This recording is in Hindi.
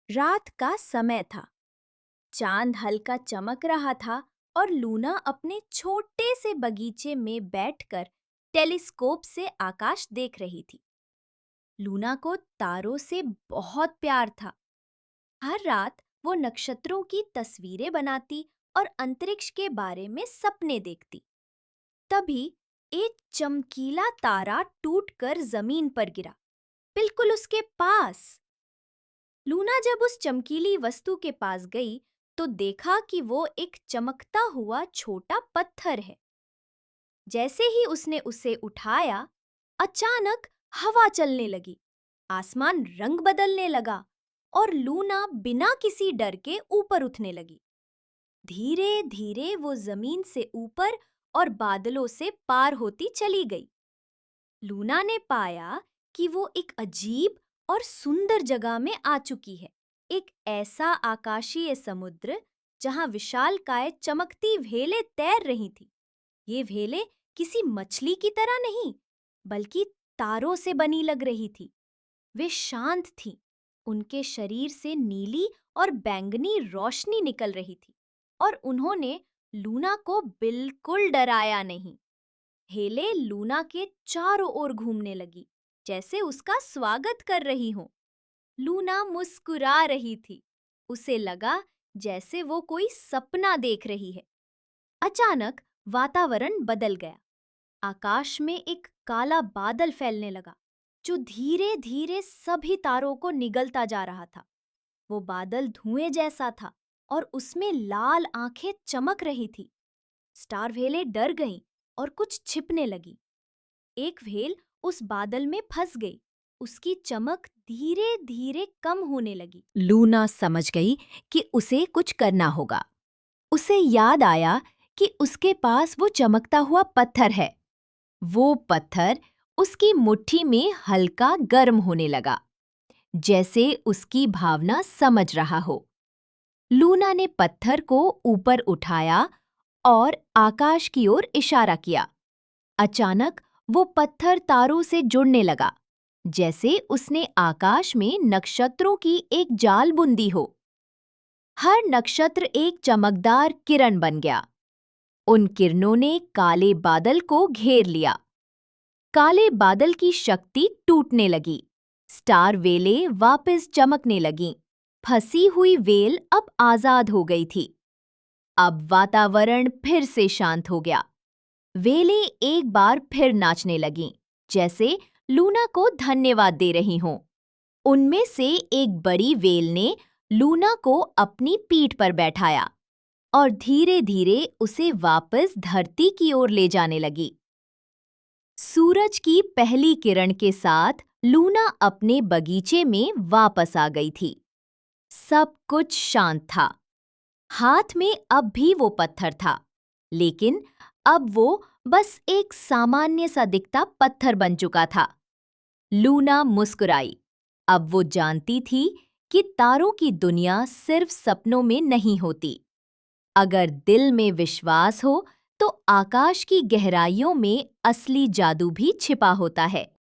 रात का समय था। चांद हल्का चमक रहा था और लूना अपने छोटे से बगीचे में बैठकर टेलीस्कोप से आकाश देख रही थी। लूना को तारों से बहुत प्यार था। हर रात वो नक्षत्रों की तस्वीरें बनाती और अंतरिक्ष के बारे में सपने देखती। तभी एक चमकीला तारा टूटकर जमीन पर गिरा, बिल्कुल उसके पास। लूना जब उस चमकीली वस्तु के पास गई तो देखा कि वो एक चमकता हुआ छोटा पत्थर है। जैसे ही उसने उसे उठाया, अचानक हवा चलने लगी, आसमान रंग बदलने लगा और लूना बिना किसी डर के ऊपर उठने लगी। धीरे धीरे वो जमीन से ऊपर और बादलों से पार होती चली गई। लूना ने पाया कि वो एक अजीब और सुंदर जगह में आ चुकी है। एक ऐसा आकाशीय समुद्र जहां विशालकाय चमकती व्हेलें तैर रही थी। ये व्हेलें किसी मछली की तरह नहीं, बल्कि तारों से बनी लग रही थी। वे शांत थीं। उनके शरीर से नीली और बैंगनी रोशनी निकल रही थी और उन्होंने लूना को बिल्कुल डराया नहीं। हेले लूना के चारों ओर घूमने लगी, जैसे उसका स्वागत कर रही हो। लूना मुस्कुरा रही थी। उसे लगा जैसे वो कोई सपना देख रही है। अचानक वातावरण बदल गया। आकाश में एक काला बादल फैलने लगा, जो धीरे धीरे सभी तारों को निगलता जा रहा था। वो बादल धुएं जैसा था और उसमें लाल आंखें चमक रही थी। स्टार व्हेलें डर गईं और कुछ छिपने लगी। एक व्हेल उस बादल में फंस गई। उसकी चमक धीरे धीरे कम होने लगी। लूना समझ गई कि उसे कुछ करना होगा। उसे याद आया कि उसके पास वो चमकता हुआ पत्थर है। वो पत्थर उसकी मुट्ठी में हल्का गर्म होने लगा, जैसे उसकी भावना समझ रहा हो। लूना ने पत्थर को ऊपर उठाया और आकाश की ओर इशारा किया। अचानक वो पत्थर तारों से जुड़ने लगा, जैसे उसने आकाश में नक्षत्रों की एक जाल बुनी हो। हर नक्षत्र एक चमकदार किरण बन गया। उन किरणों ने काले बादल को घेर लिया। काले बादल की शक्ति टूटने लगी। स्टार वेलें वापस चमकने लगीं। फंसी हुई वेल अब आजाद हो गई थी। अब वातावरण फिर से शांत हो गया। वेलें एक बार फिर नाचने लगीं, जैसे लूना को धन्यवाद दे रही हों। उनमें से एक बड़ी वेल ने लूना को अपनी पीठ पर बैठाया और धीरे धीरे उसे वापस धरती की ओर ले जाने लगी। सूरज की पहली किरण के साथ लूना अपने बगीचे में वापस आ गई थी। सब कुछ शांत था। हाथ में अब भी वो पत्थर था, लेकिन अब वो बस एक सामान्य सा दिखता पत्थर बन चुका था। लूना मुस्कुराई। अब वो जानती थी कि तारों की दुनिया सिर्फ सपनों में नहीं होती। अगर दिल में विश्वास हो तो आकाश की गहराइयों में असली जादू भी छिपा होता है।